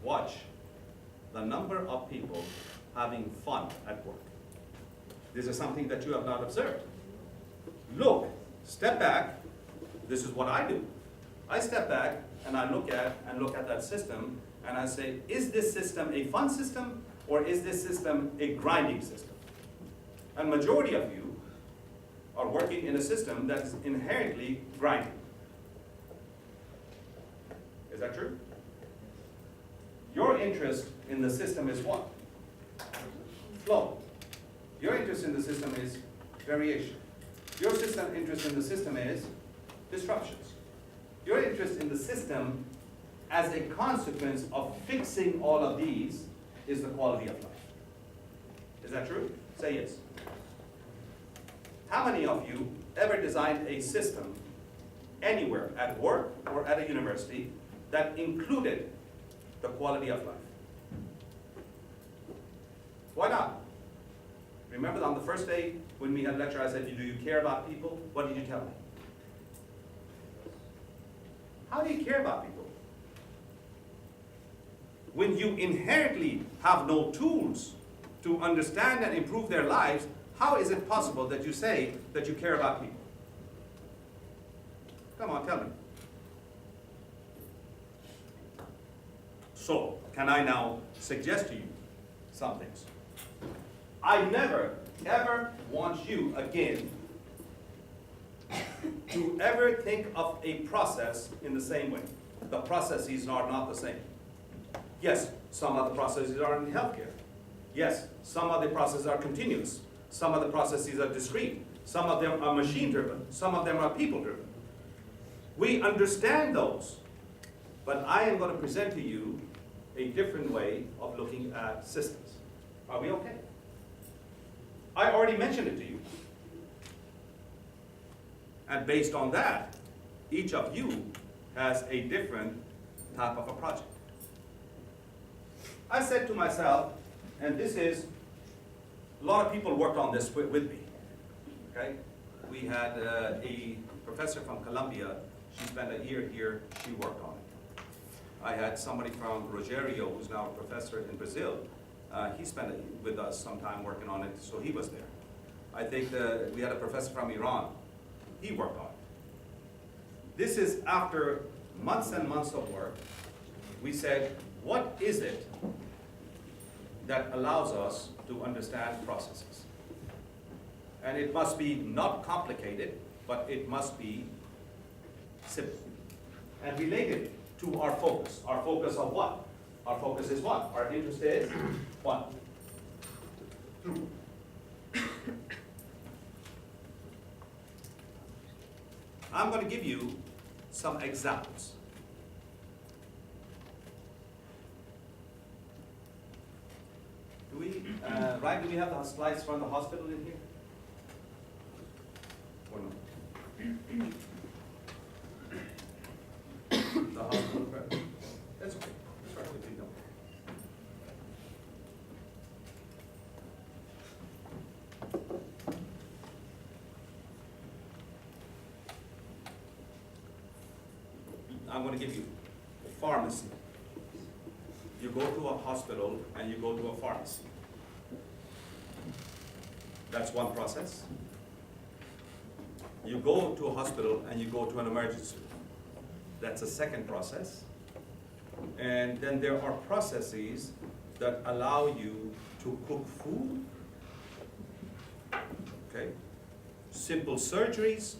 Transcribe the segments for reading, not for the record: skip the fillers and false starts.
watch the number of people having fun at work. This is something that you have not observed. Look, step back. This is what I do. I step back and I look at that system and I say, is this system a fun system or is this system a grinding system? And majority of you are working in a system that is inherently grinding. Is that true? Your interest in the system is what? Flow. Your interest in the system is variation. Your interest in the system is disruptions. Your interest in the system as a consequence of fixing all of these is the quality of life. Is that true? Say yes. How many of you ever designed a system anywhere, at work or at a university, that included the quality of life? Why not? Remember on the first day when we had lecture, I said, do you care about people? What did you tell me? How do you care about people? When you inherently have no tools to understand and improve their lives, how is it possible that you say that you care about people? Come on, tell me. So, can I now suggest to you some things? I never, ever want you again to ever think of a process in the same way. The processes are not the same. Yes, some of the processes are in healthcare. Yes, some of the processes are continuous. Some of the processes are discrete. Some of them are machine-driven. Some of them are people-driven. We understand those, but I am going to present to you a different way of looking at systems. Are we okay? I already mentioned it to you. And based on that, each of you has a different type of a project. I said to myself, and this is, a lot of people worked on this with me, okay? We had a professor from Columbia, she spent a year here, she worked on it. I had somebody from Rogério, who's now a professor in Brazil, he spent with us some time working on it, so he was there. I think we had a professor from Iran, he worked on it. This is after months and months of work. We said, what is it that allows us to understand processes? And it must be not complicated, but it must be simple. And related to our focus. Our focus of what? Our focus is what? Our interest is what? Through. I'm going to give you some examples. Do we, Ryan, do we have the slides from the hospital in here? Or no? The hospital, that's okay. That's right, we don't. I'm going to give you pharmacy. You go to a hospital and you go to a pharmacy. That's one process. You go to a hospital and you go to an emergency room. That's a second process. And then there are processes that allow you to cook food, okay? Simple surgeries,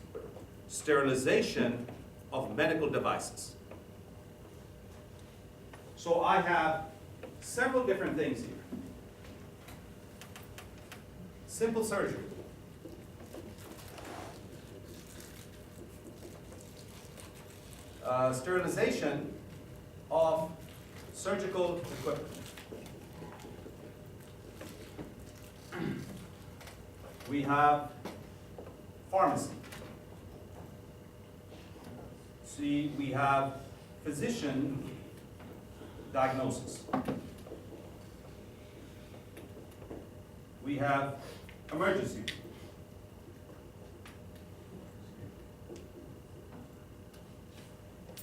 sterilization of medical devices. So I have several different things here. Simple surgery. Sterilization of surgical equipment. We have pharmacy. See, we have physician diagnosis. We have emergency.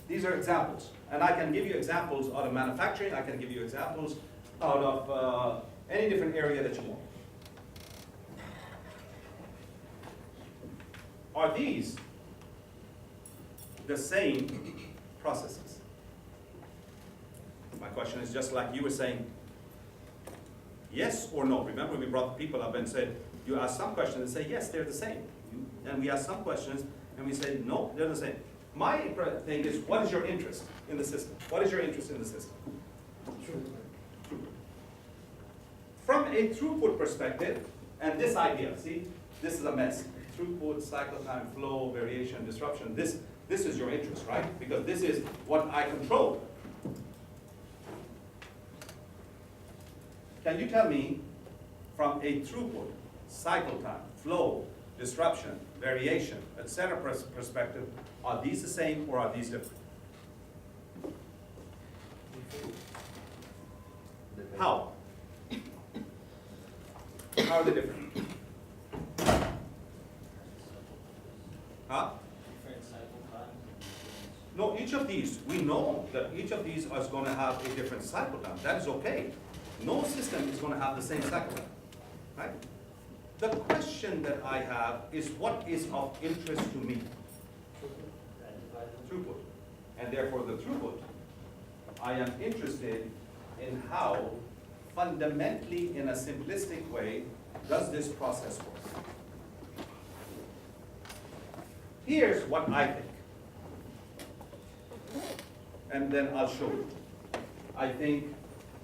The These are examples. And I can give you examples out of manufacturing, I can give you examples out of any different area that you want. Are these the same processes? My question is just like you were saying, yes or no. Remember, we brought people up and said, you ask some questions and say, yes, they're the same. And we ask some questions and we say, no, they're the same. My thing is, what is your interest in the system? What is your interest in the system? Throughput. From a throughput perspective, and this idea, see, this is a mess. Throughput, cycle time, flow, variation, disruption. This is your interest, right? Because this is what I control. Can you tell me, from a throughput, cycle time, flow, disruption, variation, etc. perspective, are these the same or are these different? How? How are they different? Huh? Different cycle time. No, each of these, we know that each of these is going to have a different cycle time. That is okay. No system is going to have the same cycle time, right? The question that I have is, what is of interest to me? Throughput. And therefore the throughput, I am interested in how, fundamentally in a simplistic way, does this process work? Here's what I think. And then I'll show you. I think,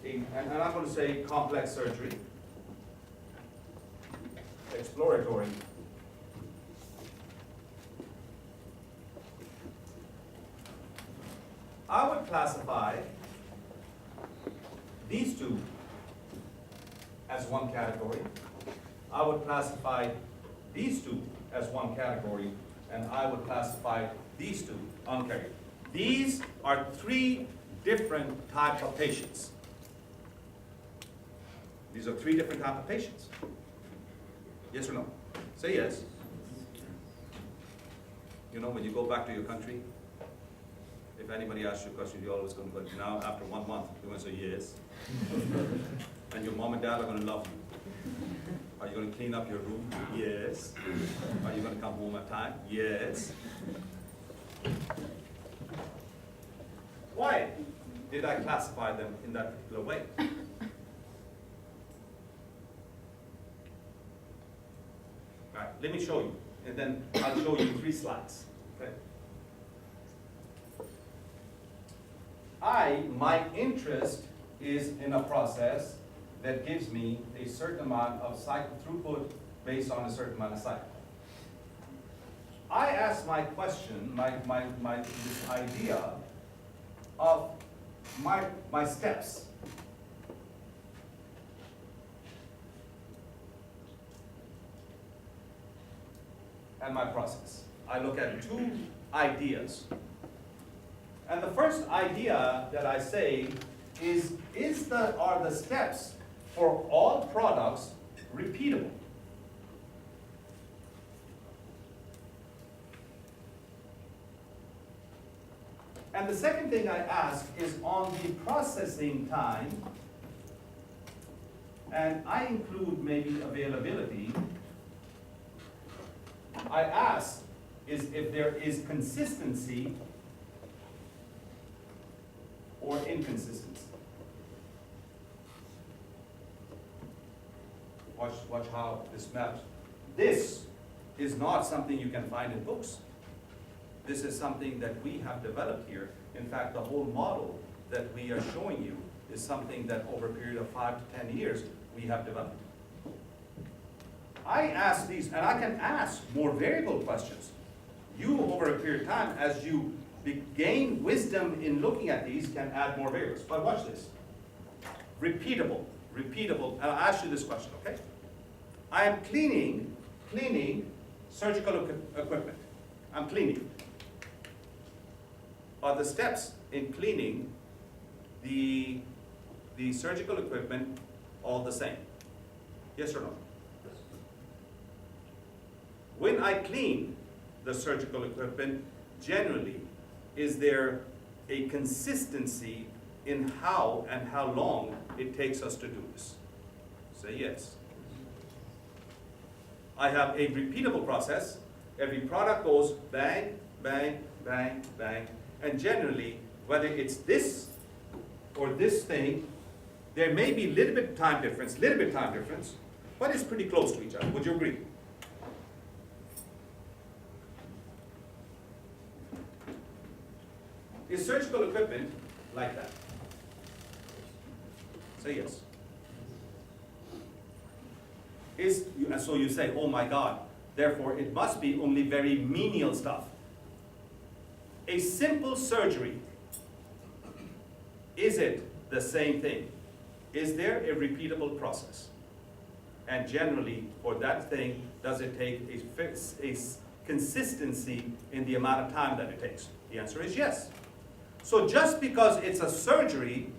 and I'm going to say complex surgery, exploratory, I would classify these two as one category. I would classify these two as one category, and I would classify these two on category. These are three different types of patients. These are three different types of patients. Yes or no? Say yes. You know, when you go back to your country, if anybody asks you a question, you're always going to go, now after 1 month, you're going to say yes. And your mom and dad are going to love you. Are you going to clean up your room? Yes. Are you going to come home at time? Yes. Why did I classify them in that particular way? All right, let me show you, and then I'll show you 3 slides. Okay? My interest is in a process that gives me a certain amount of cycle throughput based on a certain amount of cycle. I ask my question, this idea of my steps. And my process. I look at 2 ideas. And the first idea that I say is are the steps for all products repeatable? And the second thing I ask is on the processing time, and I include maybe availability. I ask is if there is consistency or inconsistency. Watch how this maps. This is not something you can find in books. This is something that we have developed here. In fact, the whole model that we are showing you is something that over a period of 5 to 10 years we have developed. I ask these, and I can ask more variable questions. You, over a period of time, as you gain wisdom in looking at these, can add more variables. But watch this. Repeatable, and I'll ask you this question, okay? I am cleaning surgical equipment. I'm cleaning. Are the steps in cleaning the surgical equipment all the same? Yes or no? When I clean the surgical equipment, generally, is there a consistency in how and how long it takes us to do this? Say yes. I have a repeatable process. Every product goes bang, bang, bang, bang. And generally, whether it's this or this thing, there may be a little bit time difference, but it's pretty close to each other. Would you agree? Is surgical equipment like that? Say yes. And so you say, oh my God, therefore it must be only very menial stuff. A simple surgery, is it the same thing? Is there a repeatable process? And generally, for that thing, does it take a consistency in the amount of time that it takes? The answer is yes. So just because it's a surgery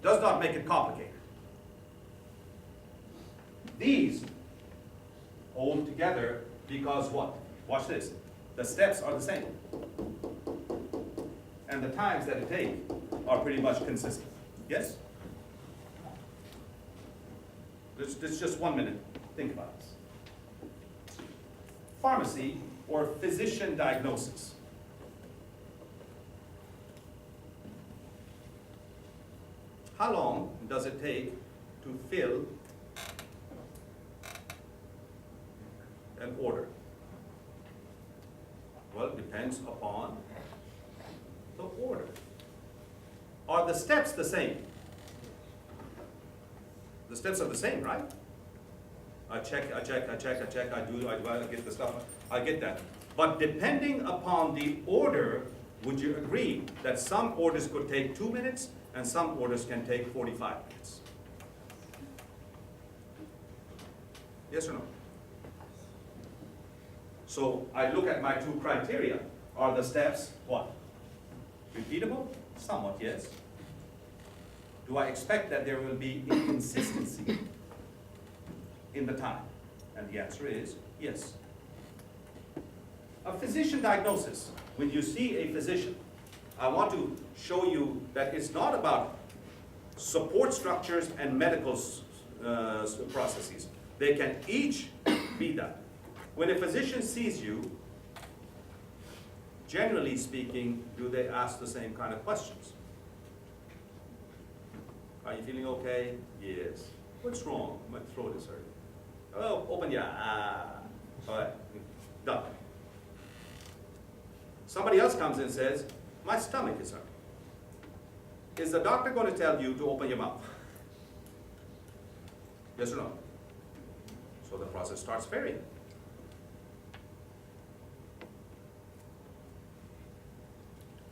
does not make it complicated. These hold together because what? Watch this. The steps are the same. And the times that it takes are pretty much consistent. Yes? It's just 1 minute. Think about this. Pharmacy or physician diagnosis. How long does it take to fill an order? Well, it depends upon the order. Are the steps the same? The steps are the same, right? I check, I get the stuff, I get that. But depending upon the order, would you agree that some orders could take 2 minutes and some orders can take 45 minutes? Yes or no? So I look at my two criteria. Are the steps what? Repeatable? Somewhat, yes. Do I expect that there will be inconsistency in the time? And the answer is yes. A physician diagnosis. When you see a physician, I want to show you that it's not about support structures and medical processes. They can each be that. When a physician sees you, generally speaking, do they ask the same kind of questions? Are you feeling okay? Yes. What's wrong? My throat is hurting. Oh, open your eye. All right, done. Somebody else comes and says, my stomach is hurting. Is the doctor going to tell you to open your mouth? Yes or no? So the process starts varying.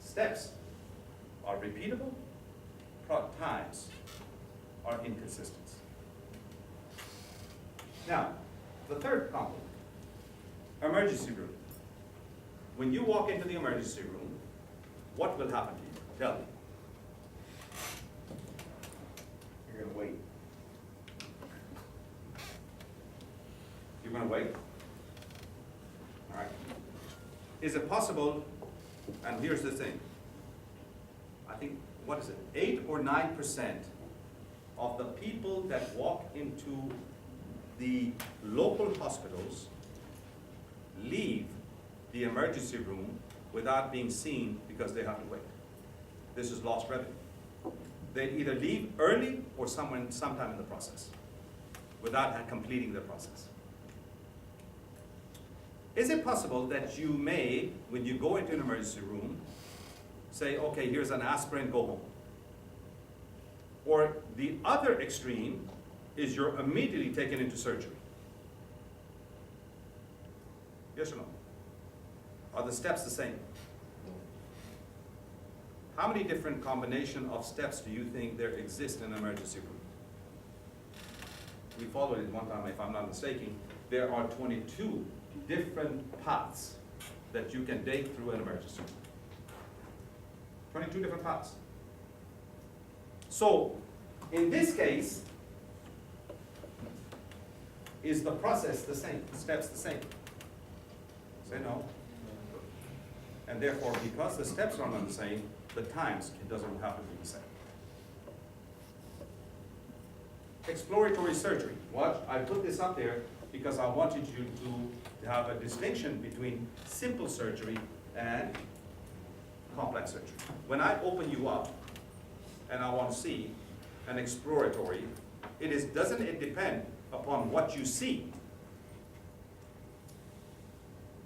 Steps are repeatable, times are inconsistent. Now, the third component, emergency room. When you walk into the emergency room, what will happen to you? Tell me. You're going to wait. You're going to wait? All right. Is it possible, and here's the thing, I think, what is it, 8 or 9% of the people that walk into the local hospitals leave the emergency room without being seen because they have to wait. This is lost revenue. They either leave early or sometime in the process without completing the process. Is it possible that you may, when you go into an emergency room, say, okay, here's an aspirin, go home? Or the other extreme is you're immediately taken into surgery. Yes or no? Are the steps the same? How many different combination of steps do you think there exist in an emergency room? We followed it one time, if I'm not mistaken. There are 22 different paths that you can take through an emergency room. 22 different paths. So, in this case, is the process the same? The steps the same? Say no. And therefore, because the steps are not the same, the times doesn't have to be the same. Exploratory surgery. Watch, I put this up there because I wanted you to have a distinction between simple surgery and complex surgery. When I open you up and I want to see an exploratory, doesn't it depend upon what you see,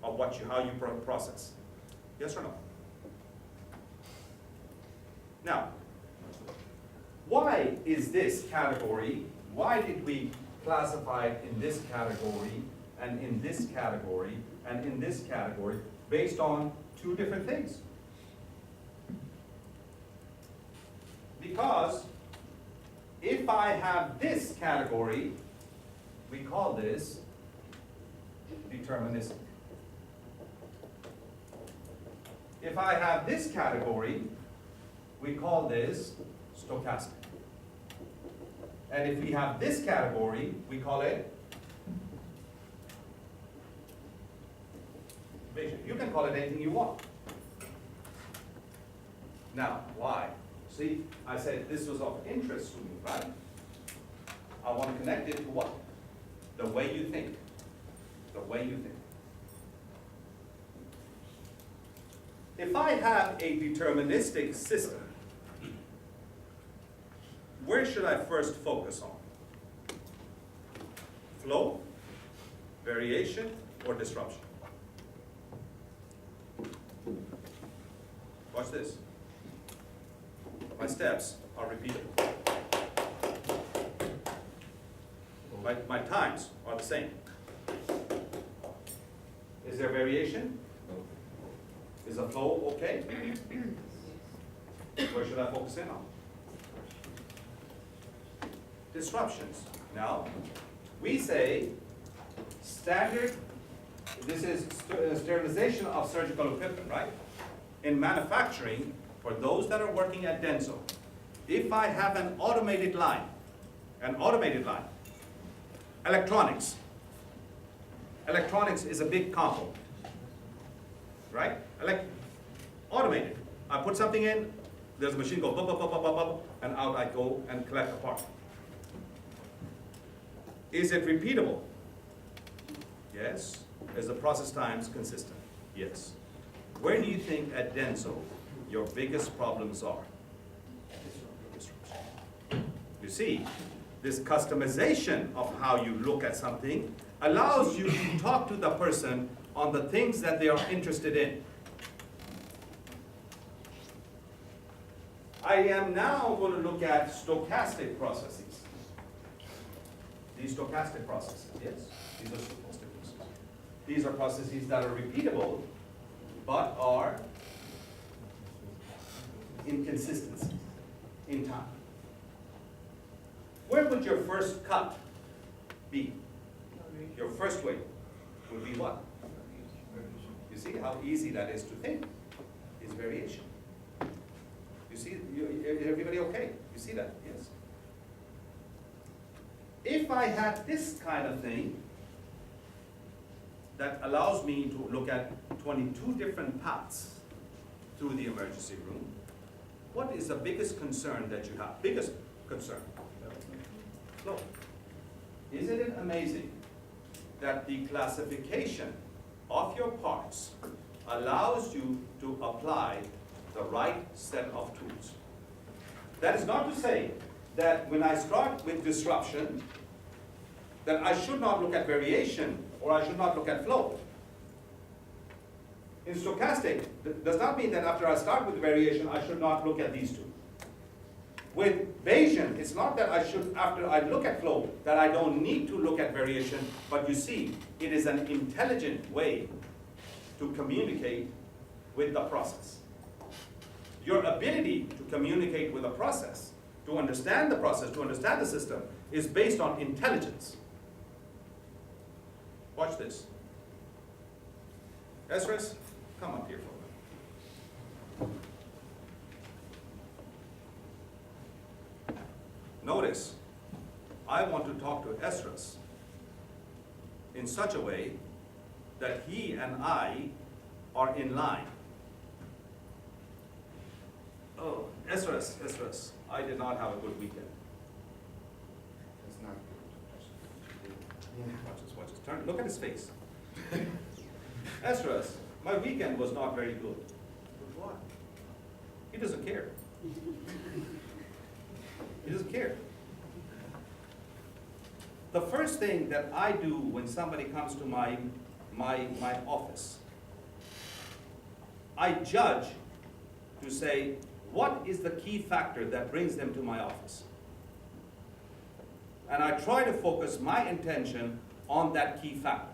or how you process? Yes or no? Now, why is this category, why did we classify it in this category, and in this category, and in this category, based on two different things? Because if I have this category, we call this deterministic. If I have this category, we call this stochastic. And if we have this category, we call it Bayesian. You can call it anything you want. Now, why? See, I said this was of interest to me, right? I want to connect it to what? The way you think. The way you think. If I have a deterministic system, where should I first focus on? Flow, variation, or disruption? Watch this. My steps are repeatable. My times are the same. Is there variation? Is the flow okay? Where should I focus in on? Disruptions. Now, we say standard, this is sterilization of surgical equipment, right? In manufacturing, for those that are working at Denso, if I have an automated line, electronics is a big component, right? Automated. I put something in, there's a machine go, and out I go and collect a part. Is it repeatable? Yes. Is the process times consistent? Yes. Where do you think at Denso your biggest problems are? You see, this customization of how you look at something allows you to talk to the person on the things that they are interested in. I am now going to look at stochastic processes. These stochastic processes, yes, these are stochastic processes. These are processes that are repeatable, but are inconsistent in time. Where would your first cut be? Your first way would be what? You see how easy that is to think? Is variation. You see, everybody okay? You see that? Yes. If I had this kind of thing that allows me to look at 22 different paths through the emergency room, what is the biggest concern that you have? Biggest concern? Flow. Isn't it amazing that the classification of your parts allows you to apply the right set of tools? That is not to say that when I start with disruption, that I should not look at variation or I should not look at flow. In stochastic, does not mean that after I start with variation, I should not look at these two. With Bayesian, it's not that I should, after I look at flow, that I don't need to look at variation, but you see, it is an intelligent way to communicate with the process. Your ability to communicate with a process, to understand the process, to understand the system, is based on intelligence. Watch this. Esdras, come up here for a minute. Notice, I want to talk to Esdras in such a way that he and I are in line. Esdras, I did not have a good weekend. That's not Watch this, turn, look at his face. Esdras, my weekend was not very good. What? He doesn't care. He doesn't care. The first thing that I do when somebody comes to my office, I judge to say, what is the key factor that brings them to my office? And I try to focus my intention on that key factor.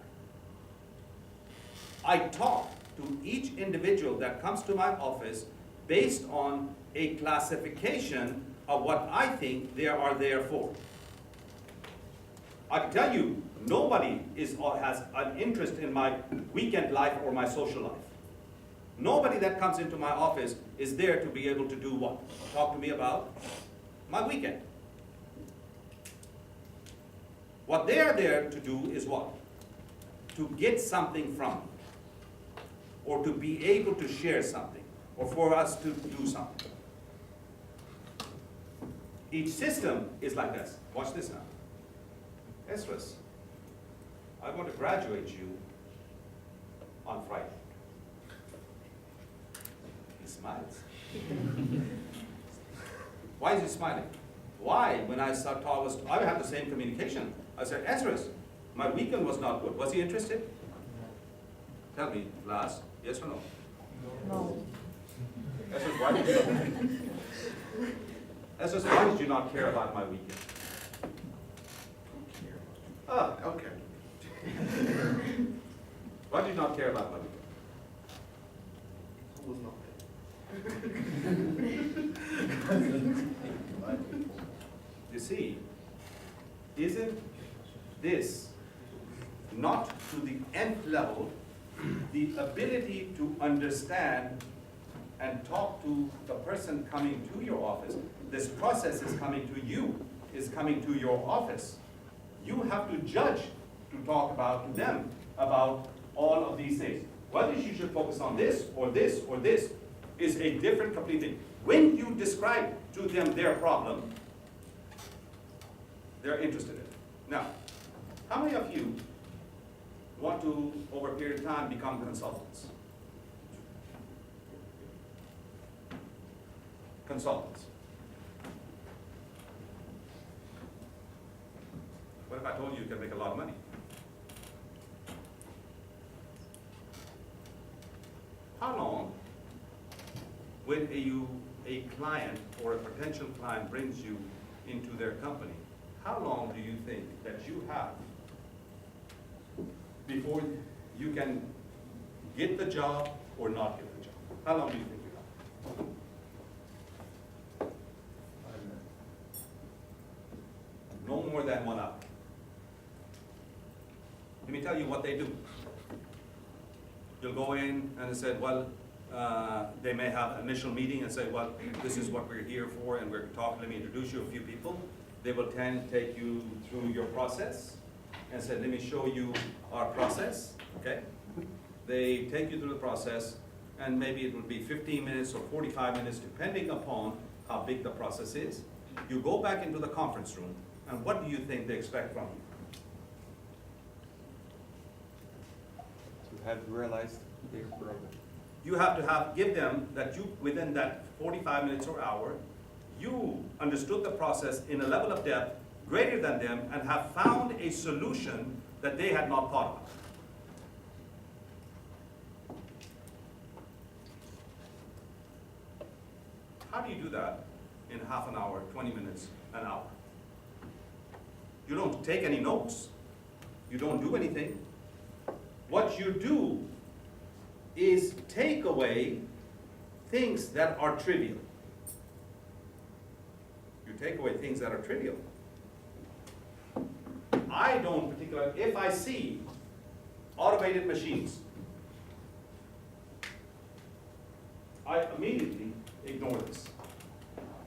I talk to each individual that comes to my office based on a classification of what I think they are there for. I can tell you, nobody has an interest in my weekend life or my social life. Nobody that comes into my office is there to be able to do what? Talk to me about my weekend. What they are there to do is what? To get something from me, or to be able to share something, or for us to do something. Each system is like this. Watch this now. Esdras, I want to graduate you on Friday. He smiles. Why is he smiling? Why? When I have the same communication. I said, Esdras, my weekend was not good. Was he interested? Tell me, Lars, yes or no? No. Esdras, why did you not care about my weekend? Ah, Okay. why did you not care about my weekend? Who was not You see, isn't this not to the nth level the ability to understand and talk to the person coming to your office? This process is coming to you, is coming to your office. You have to judge to talk about to them about all of these things. Whether you should focus on this or this or this is a different complete thing. When you describe to them their problem, they're interested in it. Now, how many of you want to, over a period of time, become consultants? Consultants. What if I told you you can make a lot of money? How long, when a client or a potential client brings you into their company, how long do you think that you have before you can get the job or not get the job? How long do you think you have? No more than 1 hour. Let me tell you what they do. You'll go in and they said, well, they may have an initial meeting and say, well, this is what we're here for, and we're talking, let me introduce you a few people. They will take you through your process and say, let me show you our process, okay? They take you through the process, and maybe it will be 15 minutes or 45 minutes, depending upon how big the process is. You go back into the conference room, and what do you think they expect from you? To have realized their problem. You have to give them that you, within that 45 minutes or hour, you understood the process in a level of depth greater than them and have found a solution that they had not thought of. How do you do that in half an hour, 20 minutes, an hour? You don't take any notes. You don't do anything. What you do is take away things that are trivial. You take away things that are trivial. I don't particularly, if I see automated machines, I immediately ignore this.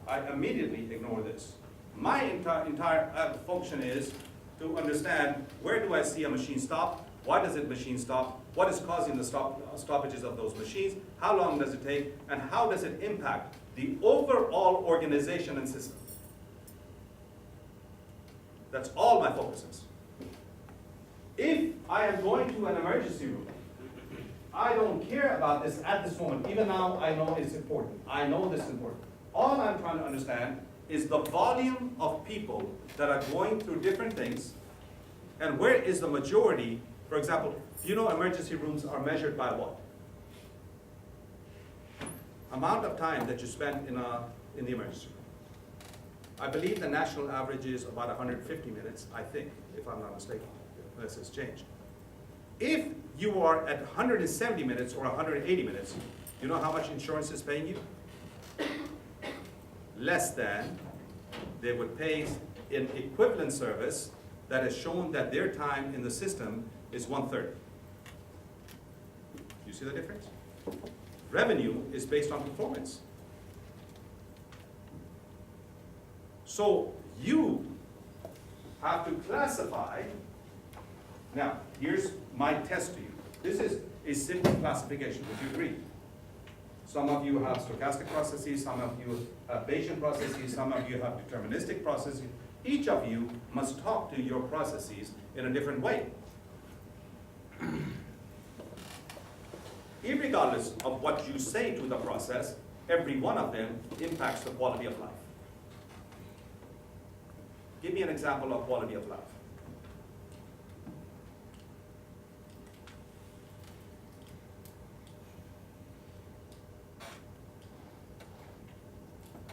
I immediately ignore this. My entire function is to understand, where do I see a machine stop? Why does it machine stop? What is causing the stoppages of those machines? How long does it take? And how does it impact the overall organization and system. That's all my focus is. If I am going to an emergency room, I don't care about this at this moment. Even now, I know it's important. I know this is important. All I'm trying to understand is the volume of people that are going through different things, and where is the majority. For example, you know emergency rooms are measured by what? Amount of time that you spend in the emergency room. I believe the national average is about 150 minutes, I think, if I'm not mistaken, unless it's changed. If you are at 170 minutes or 180 minutes, you know how much insurance is paying you? Less than they would pay in equivalent service that has shown that their time in the system is 1/3. You see the difference? Revenue is based on performance. So you have to classify. Now, here's my test to you. This is a simple classification. Would you agree? Some of you have stochastic processes, some of you have Bayesian processes, some of you have deterministic processes. Each of you must talk to your processes in a different way. Irregardless of what you say to the process, every one of them impacts the quality of life. Give me an example of quality of life.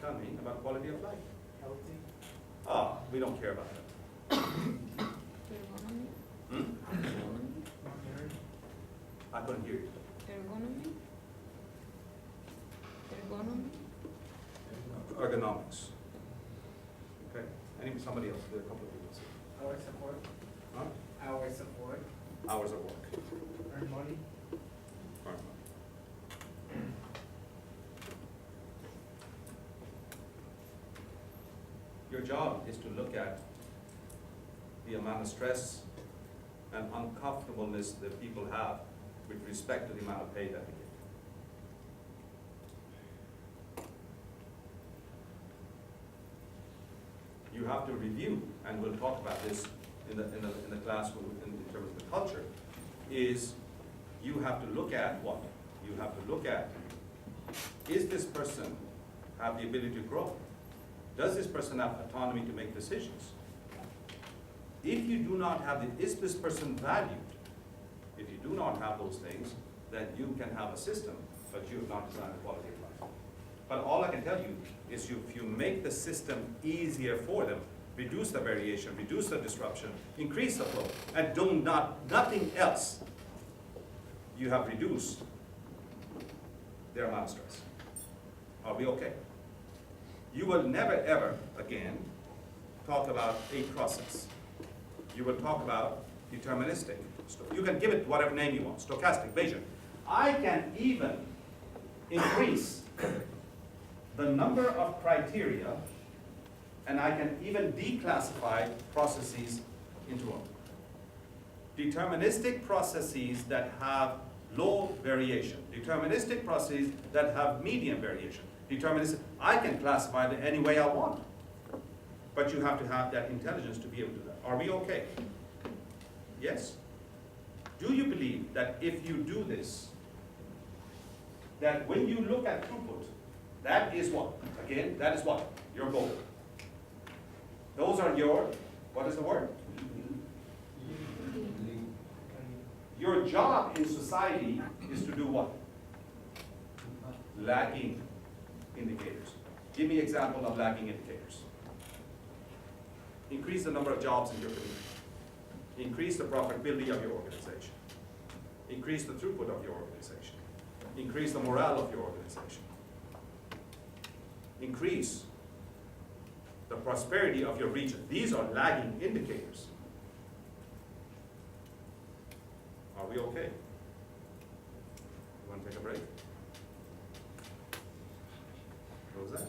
Tell me about quality of life. Healthy. Ah, we don't care about that. Hmm? I couldn't hear you. Ergonomics. Okay. Somebody else. There are a couple of people. Hours of work. Huh? Hours of work. Hours of work. Earn money. Alright. Your job is to look at the amount of stress and uncomfortableness that people have with respect to the amount of pay that they get. You have to review, and we'll talk about this in the class in terms of the culture, is you have to look at what? You have to look at, is this person have the ability to grow? Does this person have autonomy to make decisions? If you do not have is this person valued? If you do not have those things, then you can have a system, but you have not designed the quality of life. But all I can tell you is if you make the system easier for them, reduce the variation, reduce the disruption, increase the flow, and do nothing else, you have reduced their amount of stress. Are we okay? You will never ever again talk about a process. You will talk about deterministic. You can give it whatever name you want, stochastic, Bayesian. I can even increase the number of criteria, and I can even declassify processes into them. Deterministic processes that have low variation. Deterministic processes that have medium variation. Deterministic, I can classify them any way I want. But you have to have that intelligence to be able to do that. Are we okay? Yes? Do you believe that if you do this, that when you look at throughput, that is what? Again, that is what? Your goal. Those are your, what is the word? Your job in society is to do what? Lagging indicators. Give me an example of lagging indicators. Increase the number of jobs in your community. Increase the profitability of your organization. Increase the throughput of your organization. Increase the morale of your organization. Increase the prosperity of your region. These are lagging indicators. Are we okay? You want to take a break? What was that?